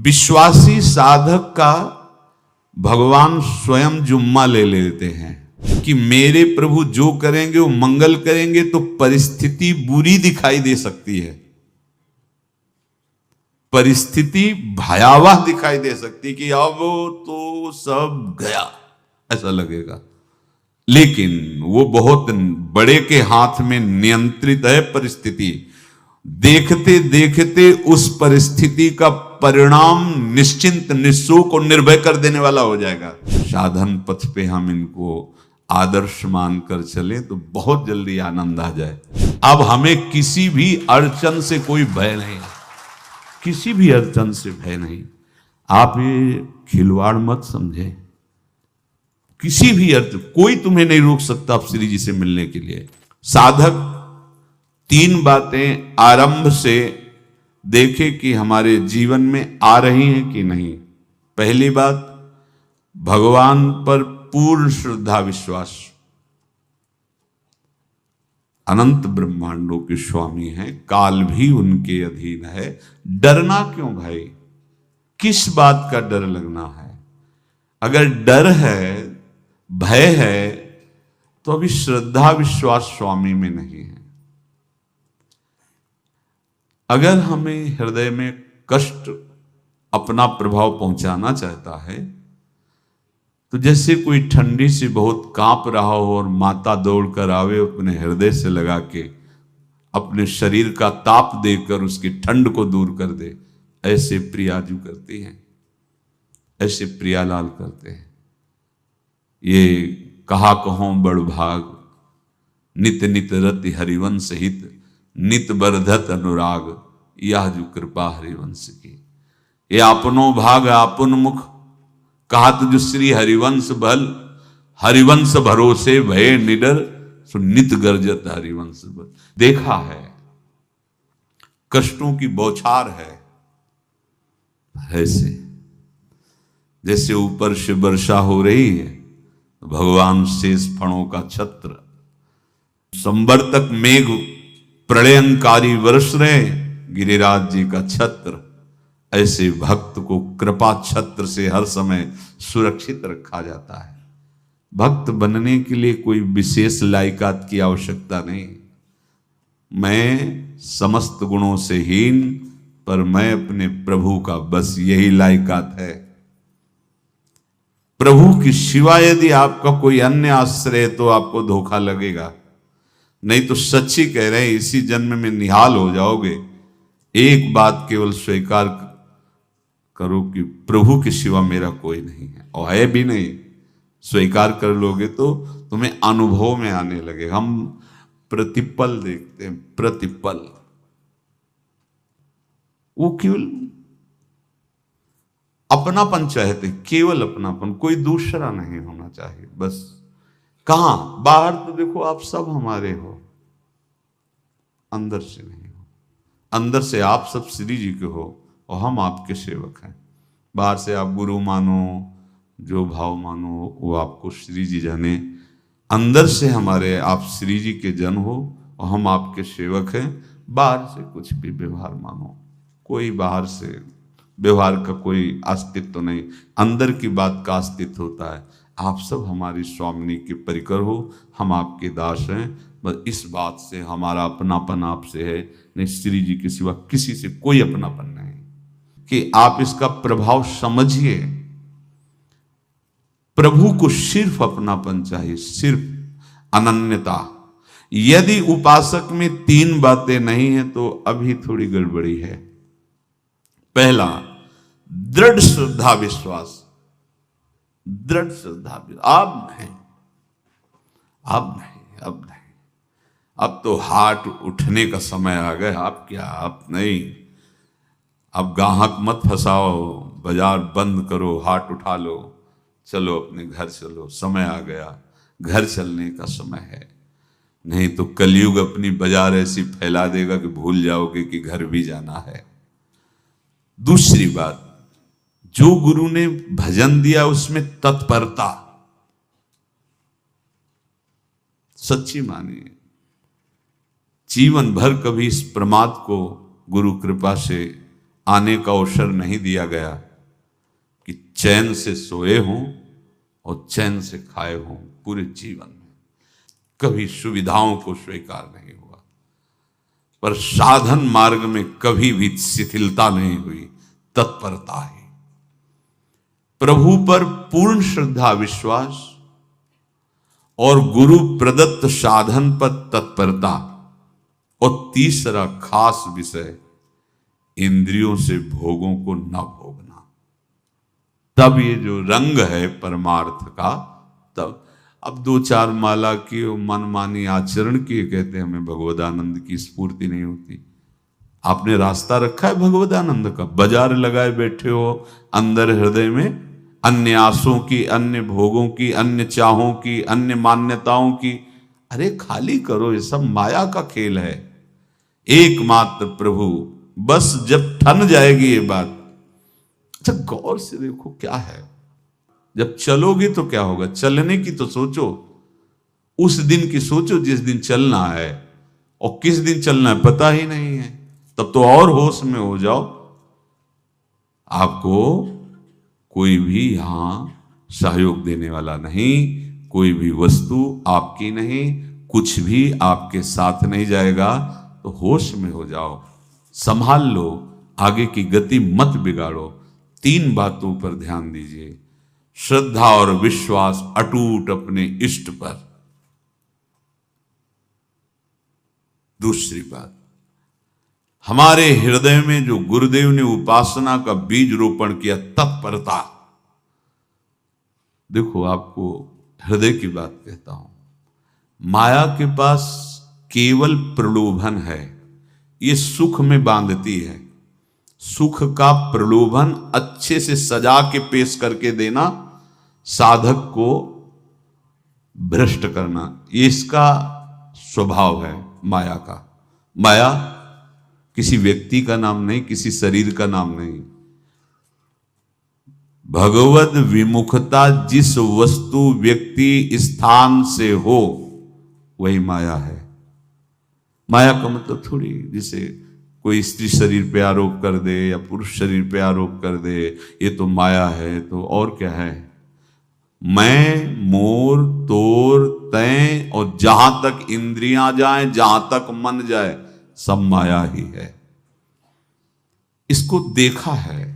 विश्वासी साधक का भगवान स्वयं जुम्मा ले लेते हैं कि मेरे प्रभु जो करेंगे वो मंगल करेंगे। तो परिस्थिति बुरी दिखाई दे सकती है, परिस्थिति भयावह दिखाई दे सकती कि अब तो सब गया ऐसा लगेगा, लेकिन वो बहुत बड़े के हाथ में नियंत्रित है परिस्थिति। देखते देखते उस परिस्थिति का परिणाम निश्चिंत निःशोक और निर्भय कर देने वाला हो जाएगा। साधन पथ पे हम इनको आदर्श मानकर चले तो बहुत जल्दी आनंद आ जाए। अब हमें किसी भी अड़चन से कोई भय नहीं, किसी भी अड़चन से भय नहीं। आप ये खिलवाड़ मत समझे, किसी भी अर्थ कोई तुम्हें नहीं रोक सकता आप श्री जी से मिलने के लिए। साधक तीन बातें आरंभ से देखे कि हमारे जीवन में आ रही हैं कि नहीं। पहली बात, भगवान पर पूर्ण श्रद्धा विश्वास। अनंत ब्रह्मांडों के स्वामी हैं, काल भी उनके अधीन है। डरना क्यों भाई, किस बात का डर लगना है? अगर डर है, भय है, तो अभी श्रद्धा विश्वास स्वामी में नहीं है। अगर हमें हृदय में कष्ट अपना प्रभाव पहुंचाना चाहता है तो जैसे कोई ठंडी से बहुत कांप रहा हो और माता दौड़ कर आवे, अपने हृदय से लगा के अपने शरीर का ताप देकर उसकी ठंड को दूर कर दे, ऐसे प्रियाजू करती हैं, ऐसे प्रियालाल करते हैं। ये कहा कहो बड़ भाग, नित नित रति हरिवंश हित, नित बरधत अनुराग, यह जो कृपा हरिवंश की। ये आपनो भाग आपन मुख, कहत जो श्री हरिवंश बल, हरिवंश भरोसे भय निडर, सो नित गर्जत हरिवंश बल। देखा है कष्टों की बौछार है, ऐसे जैसे ऊपर से वर्षा हो रही है, भगवान शेष फणों का छत्र, संवर्तक मेघ प्रलयंकारी वर्ष रहे, गिरिराज जी का छत्र। ऐसे भक्त को कृपा छत्र से हर समय सुरक्षित रखा जाता है। भक्त बनने के लिए कोई विशेष लायकात की आवश्यकता नहीं। मैं समस्त गुणों से हीन, पर मैं अपने प्रभु का, बस यही लायकात है। प्रभु की सिवा यदि आपका कोई अन्य आश्रय तो आपको धोखा लगेगा। नहीं तो सच्ची कह रहे हैं, इसी जन्म में निहाल हो जाओगे। एक बात केवल स्वीकार करो कि प्रभु के सिवा मेरा कोई नहीं है, और है भी नहीं। स्वीकार कर लोगे तो तुम्हें अनुभव में आने लगे। हम प्रतिपल देखते हैं, प्रतिपल, वो केवल अपनापन चाहते, केवल अपनापन, कोई दूसरा नहीं होना चाहिए। बस कहां बाहर तो देखो आप सब हमारे हो, अंदर से नहीं हो। अंदर से आप सब श्री जी के हो और हम आपके सेवक हैं। बाहर से आप गुरु मानो, जो भाव मानो, वो आपको श्री जी जाने। अंदर से हमारे आप श्री जी के जन हो और हम आपके सेवक हैं। बाहर से कुछ भी व्यवहार मानो, कोई बाहर से व्यवहार का कोई अस्तित्व तो नहीं, अंदर की बात का अस्तित्व होता है। आप सब हमारी स्वामिनी के परिकर हो, हम आपके दास हैं। बस इस बात से हमारा अपनापन आपसे है, नहीं श्री जी के सिवा किसी से कोई अपनापन नहीं। कि आप इसका प्रभाव समझिए। प्रभु को सिर्फ अपनापन चाहिए, सिर्फ अनन्यता। यदि उपासक में तीन बातें नहीं है तो अभी थोड़ी गड़बड़ी है। पहला, दृढ़ श्रद्धा विश्वास। दृढ़ श्रद्धा, अब नहीं, अब नहीं, अब नहीं, अब तो हाथ उठने का समय आ गया। आप क्या, आप नहीं, अब गाहक मत फंसाओ, बाजार बंद करो, हाथ उठा लो, चलो अपने घर चलो, समय आ गया, घर चलने का समय है। नहीं तो कलयुग अपनी बाजार ऐसी फैला देगा कि भूल जाओगे कि घर भी जाना है। दूसरी बात, जो गुरु ने भजन दिया उसमें तत्परता, सच्ची मानिए। जीवन भर कभी इस प्रमाद को गुरु कृपा से आने का अवसर नहीं दिया गया कि चैन से सोए हों और चैन से खाए हों। पूरे जीवन में कभी सुविधाओं को स्वीकार नहीं हुआ, पर साधन मार्ग में कभी भी शिथिलता नहीं हुई, तत्परता ही। प्रभु पर पूर्ण श्रद्धा विश्वास और गुरु प्रदत्त साधन पर तत्परता, और तीसरा खास विषय इंद्रियों से भोगों को न भोगना। तब ये जो रंग है परमार्थ का, तब अब 2-4 माला की मनमानी आचरण किए कहते हैं हमें भगवदानंद की स्फूर्ति नहीं होती। आपने रास्ता रखा है भगवदानंद का, बाजार लगाए बैठे हो अंदर हृदय में अन्य आसों की, अन्य भोगों की, अन्य चाहों की, अन्य मान्यताओं की। अरे खाली करो, ये सब माया का खेल है। एकमात्र प्रभु, बस जब ठन जाएगी ये बात। अच्छा गौर से देखो क्या है, जब चलोगे तो क्या होगा, चलने की तो सोचो, उस दिन की सोचो जिस दिन चलना है, और किस दिन चलना है पता ही नहीं है, तब तो और होश में हो जाओ। आपको कोई भी यहां सहयोग देने वाला नहीं, कोई भी वस्तु आपकी नहीं, कुछ भी आपके साथ नहीं जाएगा। तो होश में हो जाओ, संभाल लो, आगे की गति मत बिगाड़ो। 3 बातों पर ध्यान दीजिए, श्रद्धा और विश्वास अटूट अपने इष्ट पर। दूसरी बात, हमारे हृदय में जो गुरुदेव ने उपासना का बीज रोपण किया, तत्परता। देखो आपको हृदय की बात कहता हूं, माया के पास केवल प्रलोभन है, ये सुख में बांधती है। सुख का प्रलोभन अच्छे से सजा के पेश करके देना, साधक को भ्रष्ट करना, ये इसका स्वभाव है माया का। माया किसी व्यक्ति का नाम नहीं, किसी शरीर का नाम नहीं। भगवद विमुखता जिस वस्तु व्यक्ति स्थान से हो वही माया है। माया का मतलब थोड़ी जैसे कोई स्त्री शरीर पे आरोप कर दे या पुरुष शरीर पे आरोप कर दे ये तो माया है, तो और क्या है। मैं, मोर, तोर, तय और जहां तक इंद्रियां जाएं, जहां तक मन जाए, सब माया ही है। इसको देखा है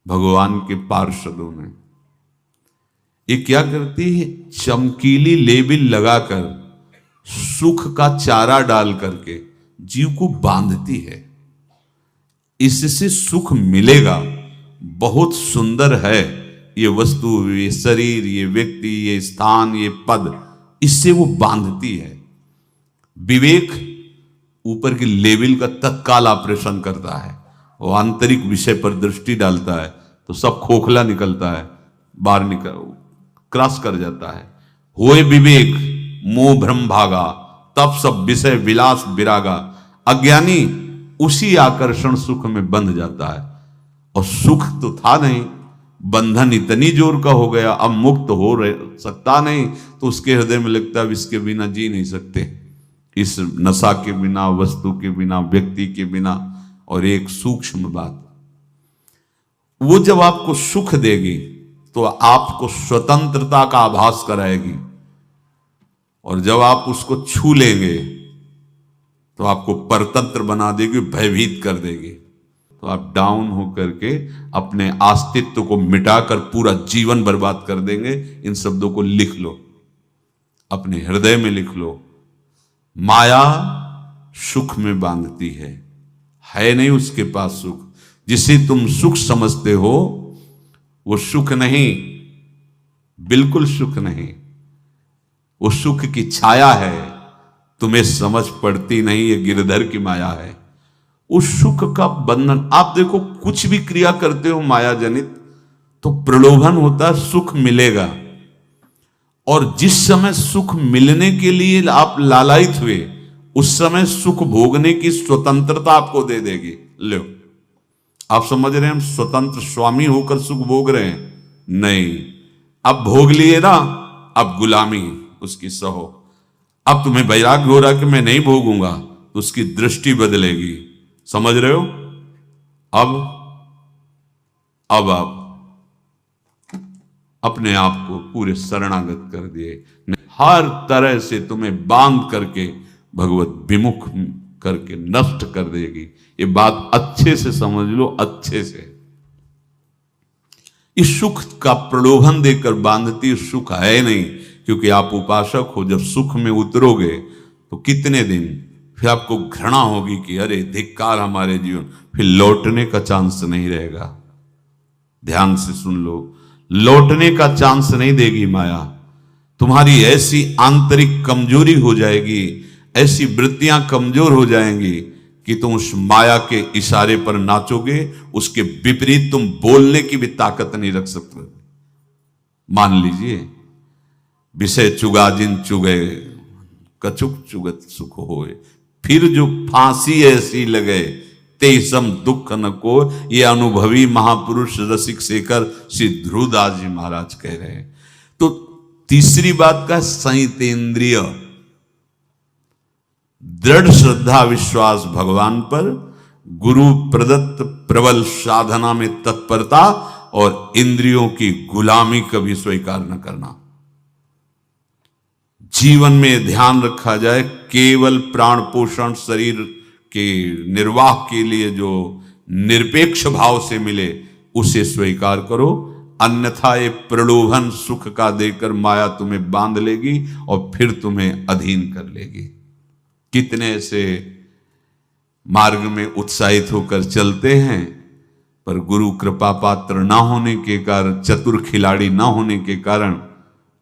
भगवान के पार्षदों ने। ये क्या करती है, चमकीली लेबिल लगाकर, सुख का चारा डाल करके जीव को बांधती है। इससे सुख मिलेगा, बहुत सुंदर है ये वस्तु, ये शरीर, ये व्यक्ति, ये स्थान, ये पद, इससे वो बांधती है। विवेक ऊपर की लेवल का तत्काल ऑपरेशन करता है, वो आंतरिक विषय पर दृष्टि डालता है तो सब खोखला निकलता है, बाहर निकल क्रॉस कर जाता है। होए विवेक मोह भ्रम भागा, तब सब विषय विलास विरागा। अज्ञानी उसी आकर्षण सुख में बंध जाता है, और सुख तो था नहीं, बंधन इतनी जोर का हो गया, अब मुक्त हो सकता नहीं, तो उसके हृदय में लगता है इसके बिना जी नहीं सकते, इस नशा के बिना, वस्तु के बिना, व्यक्ति के बिना। और एक सूक्ष्म बात, वो जब आपको सुख देगी तो आपको स्वतंत्रता का आभास कराएगी, और जब आप उसको छू लेंगे तो आपको परतंत्र बना देगी, भयभीत कर देगी। तो आप डाउन होकर के अपने अस्तित्व को मिटाकर पूरा जीवन बर्बाद कर देंगे। इन शब्दों को लिख लो, अपने हृदय में लिख लो। माया सुख में बांधती है नहीं उसके पास सुख। जिसे तुम सुख समझते हो वो सुख नहीं, बिल्कुल सुख नहीं, वो सुख की छाया है, तुम्हें समझ पड़ती नहीं, ये गिरधर की माया है। उस सुख का बंधन, आप देखो कुछ भी क्रिया करते हो माया जनित तो प्रलोभन होता है, सुख मिलेगा, और जिस समय सुख मिलने के लिए आप लालायित हुए उस समय सुख भोगने की स्वतंत्रता आपको दे देगी। लो, आप समझ रहे हैं हम स्वतंत्र स्वामी होकर सुख भोग रहे हैं? नहीं, अब भोग लिए ना, अब गुलामी उसकी सहो। अब तुम्हें वैराग्य हो रहा कि मैं नहीं भोगूंगा, तो उसकी दृष्टि बदलेगी। समझ रहे हो? अब आप अपने आप को पूरे शरणागत कर दिए, हर तरह से तुम्हें बांध करके भगवत विमुख करके नष्ट कर देगी। ये बात अच्छे से समझ लो, अच्छे से। इस सुख का प्रलोभन देकर बांधती सुख है नहीं, क्योंकि आप उपासक हो। जब सुख में उतरोगे तो कितने दिन फिर आपको घृणा होगी कि अरे धिक्कार हमारे जीवन, फिर लौटने का चांस नहीं रहेगा। ध्यान से सुन लो, लौटने का चांस नहीं देगी माया। तुम्हारी ऐसी आंतरिक कमजोरी हो जाएगी, ऐसी वृत्तियां कमजोर हो जाएंगी कि तुम उस माया के इशारे पर नाचोगे, उसके विपरीत तुम बोलने की भी ताकत नहीं रख सकते। मान लीजिए, विषय चुगा जिन चुगे, कछुक चुगत सुख होए, फिर जो फांसी ऐसी लगे ते सम दुख न को। ये अनुभवी महापुरुष रसिक शेखर श्री ध्रुवदास जी महाराज कह रहे हैं। तो तीसरी बात का संयतेंद्रिय, दृढ़ श्रद्धा विश्वास भगवान पर, गुरु प्रदत्त प्रबल साधना में तत्परता, और इंद्रियों की गुलामी कभी स्वीकार न करना। जीवन में ध्यान रखा जाए, केवल प्राण पोषण शरीर के निर्वाह के लिए जो निरपेक्ष भाव से मिले उसे स्वीकार करो, अन्यथा ये प्रलोभन सुख का देकर माया तुम्हें बांध लेगी और फिर तुम्हें अधीन कर लेगी। कितने ऐसे मार्ग में उत्साहित होकर चलते हैं, पर गुरु कृपा पात्र ना होने के कारण, चतुर खिलाड़ी ना होने के कारण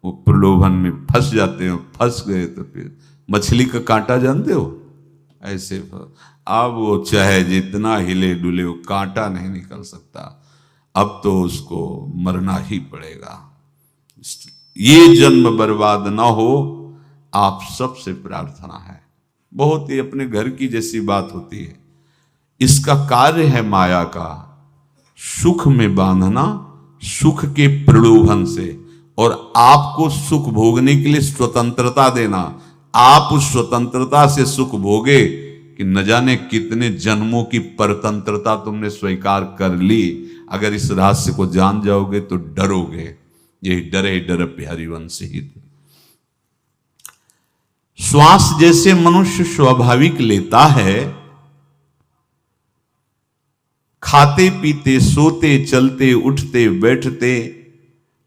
वो प्रलोभन में फंस जाते हैं। फंस गए तो फिर मछली का कांटा जानते हो, ऐसे अब वो चाहे जितना हिले डुले वो कांटा नहीं निकल सकता, अब तो उसको मरना ही पड़ेगा। ये जन्म बर्बाद ना हो, आप सबसे प्रार्थना है। बहुत ही अपने घर की जैसी बात होती है। इसका कार्य है माया का सुख में बांधना, सुख के प्रलोभन से, और आपको सुख भोगने के लिए स्वतंत्रता देना। आप उस स्वतंत्रता से सुख भोगे कि न जाने कितने जन्मों की परतंत्रता तुमने स्वीकार कर ली। अगर इस रहस्य को जान जाओगे तो डरोगे। यही डरे डर हरिवंश हित। श्वास जैसे मनुष्य स्वाभाविक लेता है, खाते पीते सोते चलते उठते बैठते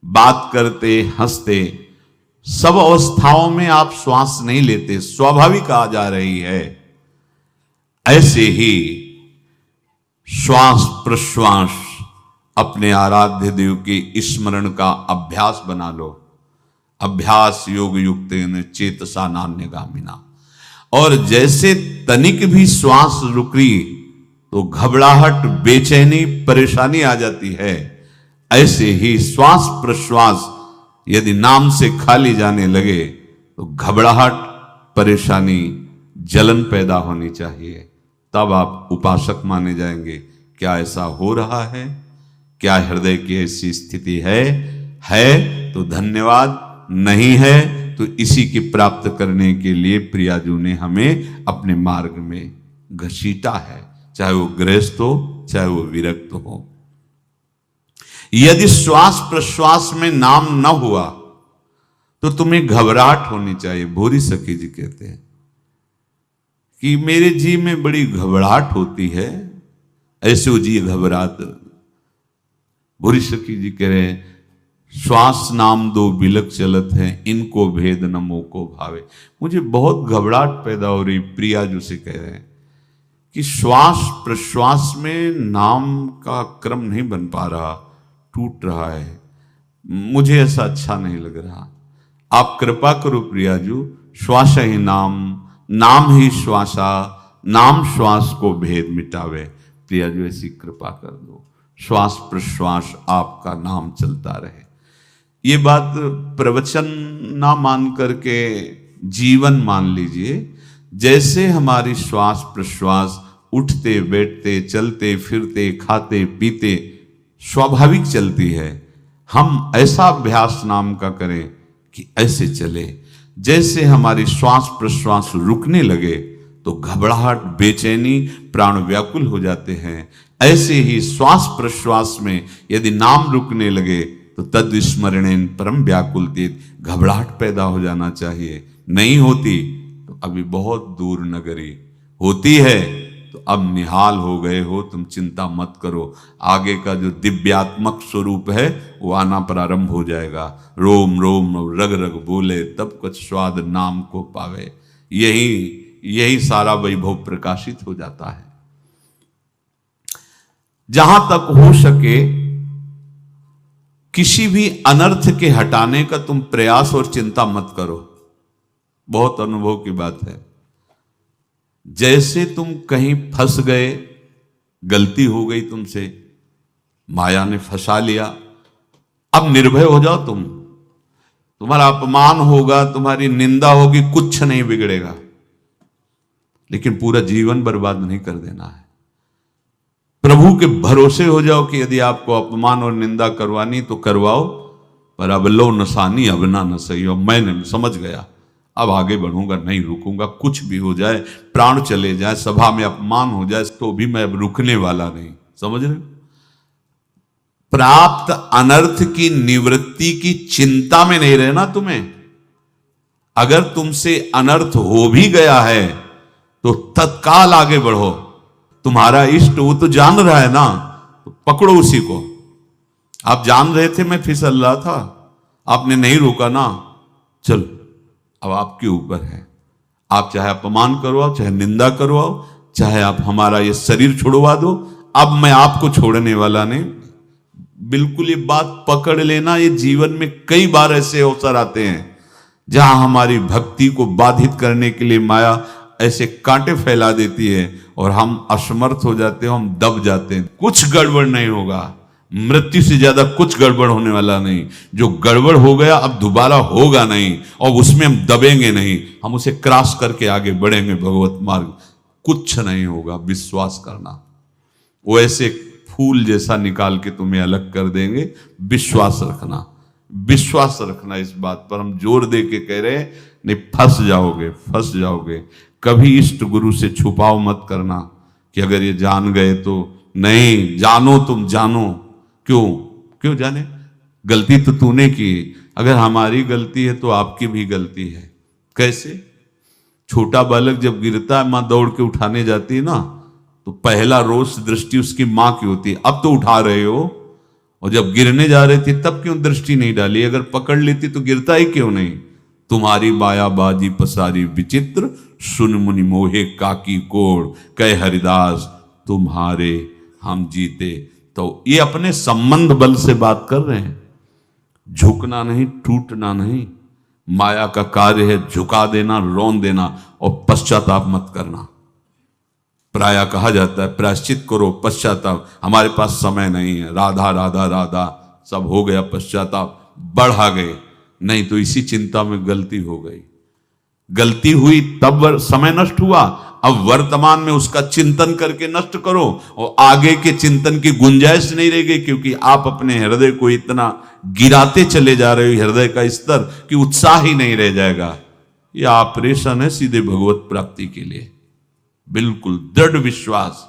बात करते हंसते, सब अवस्थाओं में आप श्वास नहीं लेते, स्वाभाविक आ जा रही है। ऐसे ही श्वास प्रश्वास अपने आराध्य देव के स्मरण का अभ्यास बना लो। अभ्यास योग युक्तेन चेतसा नान्यगामिना। और जैसे तनिक भी श्वास रुकी तो घबराहट, बेचैनी, परेशानी आ जाती है, ऐसे ही श्वास प्रश्वास यदि नाम से खाली जाने लगे तो घबराहट, परेशानी, जलन पैदा होनी चाहिए। तब आप उपासक माने जाएंगे। क्या ऐसा हो रहा है? क्या हृदय की ऐसी स्थिति है तो धन्यवाद, नहीं है तो इसी की प्राप्त करने के लिए प्रियाजू ने हमें अपने मार्ग में घसीटा है, चाहे वो गृहस्थ हो चाहे वो विरक्त हो। यदि श्वास प्रश्वास में नाम न हुआ तो तुम्हें घबराहट होनी चाहिए। भूरी सखी जी कहते हैं कि मेरे जी में बड़ी घबराहट होती है, ऐसे वो जी घबरात। भूरी सखी जी कह रहे हैं, श्वास नाम दो बिलक चलत है, इनको भेद न मोको भावे। मुझे बहुत घबराहट पैदा हो रही। प्रिया जो से कह रहे हैं कि श्वास प्रश्वास में नाम का क्रम नहीं बन पा रहा, टूट रहा है, मुझे ऐसा अच्छा नहीं लग रहा। आप कृपा करो प्रियाजू, श्वास ही नाम, नाम ही श्वासा, नाम श्वास को भेद मिटावे। प्रियाजू ऐसी कृपा कर दो, श्वास प्रश्वास आपका नाम चलता रहे। ये बात प्रवचन ना मान करके जीवन मान लीजिए। जैसे हमारी श्वास प्रश्वास उठते बैठते चलते फिरते खाते पीते स्वाभाविक चलती है, हम ऐसा अभ्यास नाम का करें कि ऐसे चले। जैसे हमारी श्वास प्रश्वास रुकने लगे तो घबराहट, बेचैनी, प्राण व्याकुल हो जाते हैं, ऐसे ही श्वास प्रश्वास में यदि नाम रुकने लगे तो तद स्मरणेन परम व्याकुलतीत, घबराहट पैदा हो जाना चाहिए। नहीं होती तो अभी बहुत दूर नगरी, होती है तो अब निहाल हो गए हो, तुम चिंता मत करो। आगे का जो दिव्यात्मक स्वरूप है वो आना प्रारंभ हो जाएगा। रोम रोम रग रग बोले तब कुछ स्वाद नाम को पावे। यही सारा वैभव प्रकाशित हो जाता है। जहां तक हो सके किसी भी अनर्थ के हटाने का तुम प्रयास और चिंता मत करो। बहुत अनुभव की बात है। जैसे तुम कहीं फंस गए, गलती हो गई तुमसे, माया ने फंसा लिया, अब निर्भय हो जाओ। तुम्हारा अपमान होगा, तुम्हारी निंदा होगी, कुछ नहीं बिगड़ेगा, लेकिन पूरा जीवन बर्बाद नहीं कर देना है। प्रभु के भरोसे हो जाओ कि यदि आपको अपमान और निंदा करवानी तो करवाओ, पर अब लो नसानी अब ना न सही हो। मैंने समझ गया, अब आगे बढ़ूंगा, नहीं रुकूंगा। कुछ भी हो जाए, प्राण चले जाए, सभा में अपमान हो जाए, तो भी मैं अब रुकने वाला नहीं। समझ रहे? प्राप्त अनर्थ की निवृत्ति की चिंता में नहीं रहना तुम्हें। अगर तुमसे अनर्थ हो भी गया है तो तत्काल आगे बढ़ो। तुम्हारा इष्ट वो तो जान रहा है ना, तो पकड़ो उसी को। आप जान रहे थे मैं फिसल रहा था, आपने नहीं रोका ना, चलो अब आपके ऊपर है। आप चाहे अपमान करवाओ, चाहे निंदा करवाओ, चाहे आप हमारा ये शरीर छुड़वा दो, अब मैं आपको छोड़ने वाला नहीं। बिल्कुल ये बात पकड़ लेना। ये जीवन में कई बार ऐसे अवसर आते हैं जहां हमारी भक्ति को बाधित करने के लिए माया ऐसे कांटे फैला देती है और हम असमर्थ हो जाते हैं, हम दब जाते हैं। कुछ गड़बड़ नहीं होगा, मृत्यु से ज्यादा कुछ गड़बड़ होने वाला नहीं। जो गड़बड़ हो गया अब दोबारा होगा नहीं, और उसमें हम दबेंगे नहीं, हम उसे क्रॉस करके आगे बढ़ेंगे भगवत मार्ग। कुछ नहीं होगा, विश्वास करना। वो ऐसे फूल जैसा निकाल के तुम्हें अलग कर देंगे। विश्वास रखना, विश्वास रखना। इस बात पर हम जोर दे के कह रहे हैं, नहीं फंस जाओगे, फंस जाओगे। कभी इष्ट गुरु से छुपाव मत करना कि अगर ये जान गए तो। नहीं, जानो, तुम जानो। क्यों जाने? गलती तो तूने की। अगर हमारी गलती है तो आपकी भी गलती है। कैसे? छोटा बालक जब गिरता है, मां दौड़ के उठाने जाती है ना, तो पहला रोष दृष्टि उसकी मां की होती है। अब तो उठा रहे हो, और जब गिरने जा रहे थे तब क्यों दृष्टि नहीं डाली? अगर पकड़ लेती तो गिरता ही क्यों नहीं? तुम्हारी मायाबाजी पसारी विचित्र, सुन मुनि मोहे काकी कोड़, कह हरिदास तुम्हारे हम जीते। तो ये अपने संबंध बल से बात कर रहे हैं। झुकना नहीं, टूटना नहीं। माया का कार्य है झुका देना, रौन देना, और पश्चाताप मत करना। प्रायः कहा जाता है प्रायश्चित करो, पश्चाताप। हमारे पास समय नहीं है। राधा राधा राधा सब हो गया, पश्चाताप बढ़ा गए। नहीं तो इसी चिंता में गलती हो गई, गलती हुई तब समय नष्ट हुआ। अब वर्तमान में उसका चिंतन करके नष्ट करो, और आगे के चिंतन की गुंजाइश नहीं रह गई, क्योंकि आप अपने हृदय को इतना गिराते चले जा रहे हो, हृदय का स्तर, कि उत्साह ही नहीं रह जाएगा। यह ऑपरेशन है सीधे भगवत प्राप्ति के लिए। बिल्कुल दृढ़ विश्वास।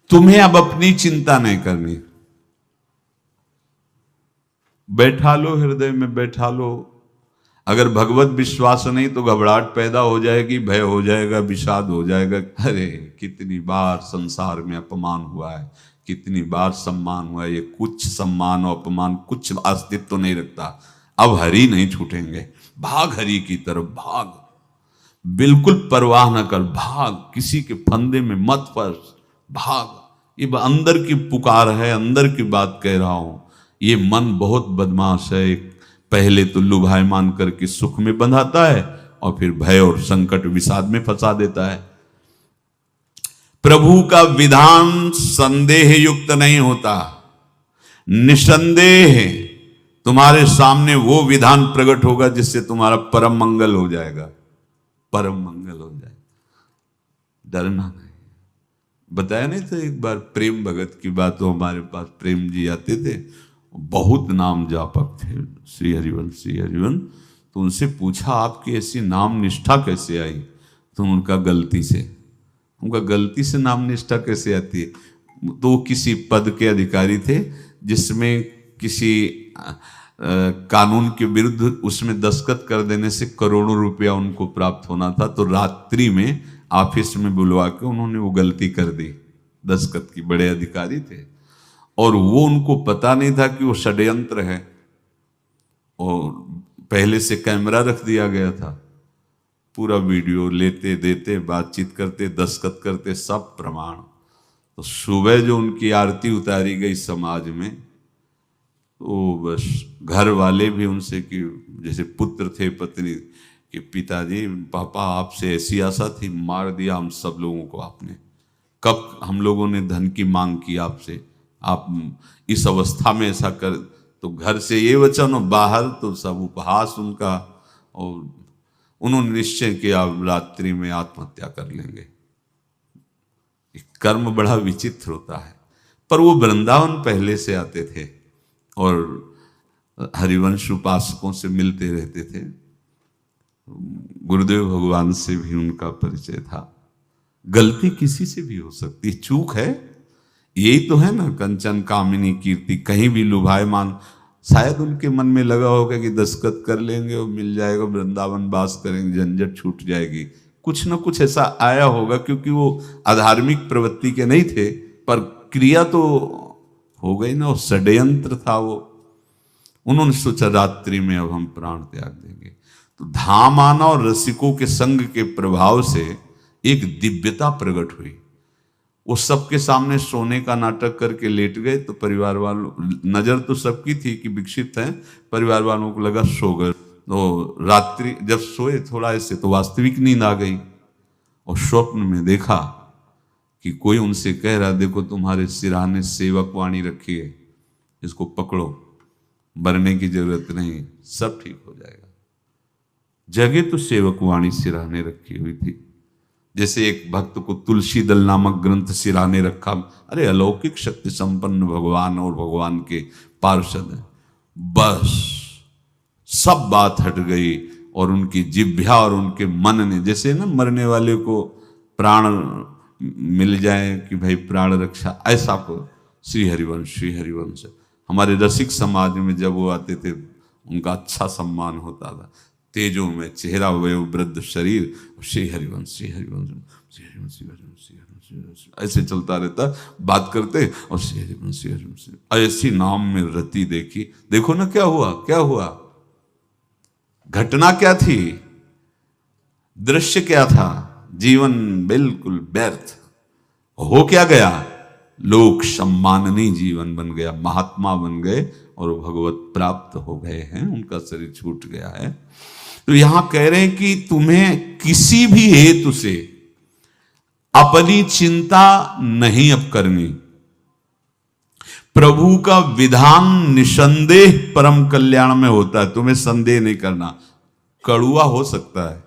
तुम्हें अब अपनी चिंता नहीं करनी। बैठा लो, हृदय में बैठा लो। अगर भगवत विश्वास नहीं तो घबराहट पैदा हो जाएगी, भय हो जाएगा, विषाद हो जाएगा। अरे कितनी बार संसार में अपमान हुआ है, कितनी बार सम्मान हुआ है। ये कुछ सम्मान और अपमान कुछ अस्तित्व तो नहीं रखता। अब हरि नहीं छूटेंगे। भाग हरि की तरफ, भाग। बिल्कुल परवाह न कर, भाग। किसी के फंदे में मत फंस, भाग। ये अंदर की पुकार है, अंदर की बात कह रहा हूं। ये मन बहुत बदमाश है। पहले तो लुभायमान करके सुख में बंधाता है, और फिर भय और संकट विषाद में फंसा देता है। प्रभु का विधान संदेह युक्त नहीं होता। निसंदेह तुम्हारे सामने वो विधान प्रकट होगा जिससे तुम्हारा परम मंगल हो जाएगा, परम मंगल हो जाएगा। डरना नहीं। बताया नहीं था एक बार प्रेम भगत की बात। तो हमारे पास प्रेम जी आते थे, बहुत नाम जापक थे, श्री हरिवंश श्री हरिवंश। तो उनसे पूछा आपकी ऐसी नाम निष्ठा कैसे आई? तो उनका गलती से उनका गलती से नाम निष्ठा कैसे आती है? तो किसी पद के अधिकारी थे जिसमें किसी कानून के विरुद्ध उसमें दस्तखत कर देने से करोड़ों रुपया उनको प्राप्त होना था। तो रात्रि में ऑफिस में बुलवा के उन्होंने वो गलती कर दी, दस्तखत की। बड़े अधिकारी थे और वो उनको पता नहीं था कि वो षड्यंत्र है, और पहले से कैमरा रख दिया गया था। पूरा वीडियो लेते देते, बातचीत करते, दस्तखत करते, सब प्रमाण। तो सुबह जो उनकी आरती उतारी गई समाज में, तो बस घर वाले भी उनसे कि जैसे पुत्र थे पत्नी कि पिताजी, पापा आपसे ऐसी आशा थी, मार दिया हम सब लोगों को आपने। कब हम लोगों ने धन की मांग की आपसे, आप इस अवस्था में ऐसा कर। तो घर से ये वचन और बाहर तो सब उपहास उनका, और उन्होंने निश्चय किया रात्रि में आत्महत्या कर लेंगे। कर्म बड़ा विचित्र होता है। पर वो वृंदावन पहले से आते थे और हरिवंश उपासकों से मिलते रहते थे। गुरुदेव भगवान से भी उनका परिचय था। गलती किसी से भी हो सकती, चूक है, यही तो है ना। कंचन कामिनी कीर्ति, कहीं भी लुभायमान। शायद उनके मन में लगा होगा कि दस्तखत कर लेंगे और मिल जाएगा, वृंदावन वास करेंगे, झंझट छूट जाएगी। कुछ ना कुछ ऐसा आया होगा, क्योंकि वो अधार्मिक प्रवृत्ति के नहीं थे, पर क्रिया तो हो गई ना, वो षड्यंत्र था वो। उन्होंने सोचा रात्रि में अब हम प्राण त्याग देंगे। तो धाम आना और रसिकों के संग के प्रभाव से एक दिव्यता प्रकट हुई। वो सबके सामने सोने का नाटक करके लेट गए। तो परिवार वालों, नजर तो सबकी थी कि विक्षिप्त हैं, परिवार वालों को लगा सो गए। तो रात्रि जब सोए थोड़ा ऐसे, तो वास्तविक नींद आ गई और स्वप्न में देखा कि कोई उनसे कह रहा, देखो तुम्हारे सिरहाने सेवक वाणी रखी है, इसको पकड़ो, मरने की जरूरत नहीं, सब ठीक हो जाएगा। जगह तो सेवक वाणी सिरहाने रखी हुई थी। जैसे एक भक्त को तुलसी दल नामक ग्रंथ सिरहाने रखा। अरे अलौकिक शक्ति संपन्न भगवान और भगवान के पार्षद हैं। बस सब बात हट गई और उनकी जिह्वा और उनके मन ने, जैसे ना मरने वाले को प्राण मिल जाए कि भाई प्राण रक्षा, ऐसा को श्री हरिवंश हमारे रसिक समाज में जब वो आते थे उनका अच्छा सम्मान होता था। तेजो में चेहरा, वयो वृद्ध शरीर, श्री हरिवंश ऐसे चलता रहता, बात करते और श्री हरिवंश ऐसी नाम में रति देखी। देखो ना क्या हुआ, घटना क्या थी, दृश्य क्या था, जीवन बिल्कुल व्यर्थ हो क्या गया, लोक सम्माननीय जीवन बन गया, महात्मा बन गए और भगवत प्राप्त हो गए हैं, उनका शरीर छूट गया है। तो यहां कह रहे हैं कि तुम्हें किसी भी हेतु से अपनी चिंता नहीं अब करनी। प्रभु का विधान निसंदेह परम कल्याण में होता है, तुम्हें संदेह नहीं करना। कड़ुआ हो सकता है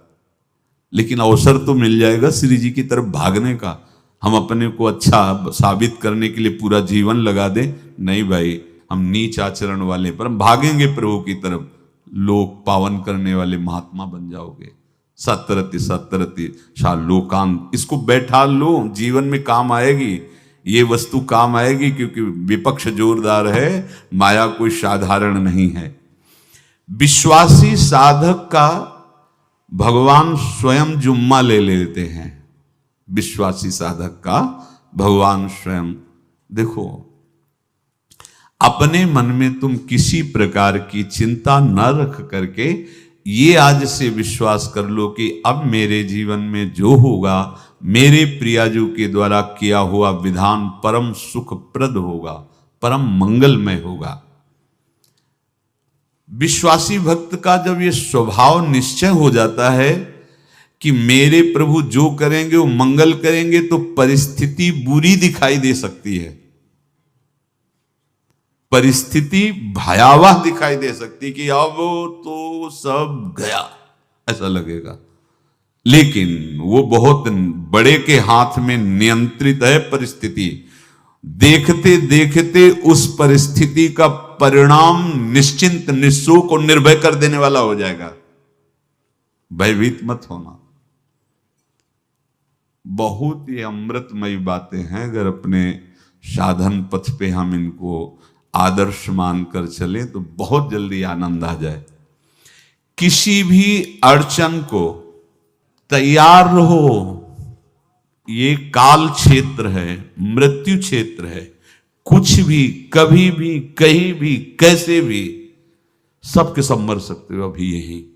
लेकिन अवसर तो मिल जाएगा श्री जी की तरफ भागने का। हम अपने को अच्छा साबित करने के लिए पूरा जीवन लगा दें, नहीं भाई, हम नीच आचरण वाले पर हम भागेंगे प्रभु की तरफ, लोक पावन करने वाले महात्मा बन जाओगे। सतरति शाह लोकांत, इसको बैठा लो, जीवन में काम आएगी, ये वस्तु काम आएगी, क्योंकि विपक्ष जोरदार है, माया कोई साधारण नहीं है। विश्वासी साधक का भगवान स्वयं जुम्मा ले लेते हैं। विश्वासी साधक का भगवान स्वयं, देखो अपने मन में तुम किसी प्रकार की चिंता न रख करके ये आज से विश्वास कर लो कि अब मेरे जीवन में जो होगा, मेरे प्रियाजू के द्वारा किया हुआ विधान परम सुखप्रद होगा, परम मंगलमय होगा। विश्वासी भक्त का जब ये स्वभाव निश्चय हो जाता है कि मेरे प्रभु जो करेंगे वो मंगल करेंगे, तो परिस्थिति बुरी दिखाई दे सकती है, परिस्थिति भयावह दिखाई दे सकती कि अब तो सब गया, ऐसा लगेगा। लेकिन वो बहुत बड़े के हाथ में नियंत्रित है परिस्थिति। देखते देखते उस परिस्थिति का परिणाम निश्चिंत, निःशोक और निर्भय कर देने वाला हो जाएगा। भयभीत मत होना। बहुत ही अमृतमयी बातें हैं। अगर अपने साधन पथ पे हम इनको आदर्श मानकर चलें तो बहुत जल्दी आनंद आ जाए। किसी भी अड़चन को तैयार रहो। ये काल क्षेत्र है, मृत्यु क्षेत्र है। कुछ भी, कभी भी, कहीं भी, कैसे भी, सबके सब मर सकते हो अभी यही।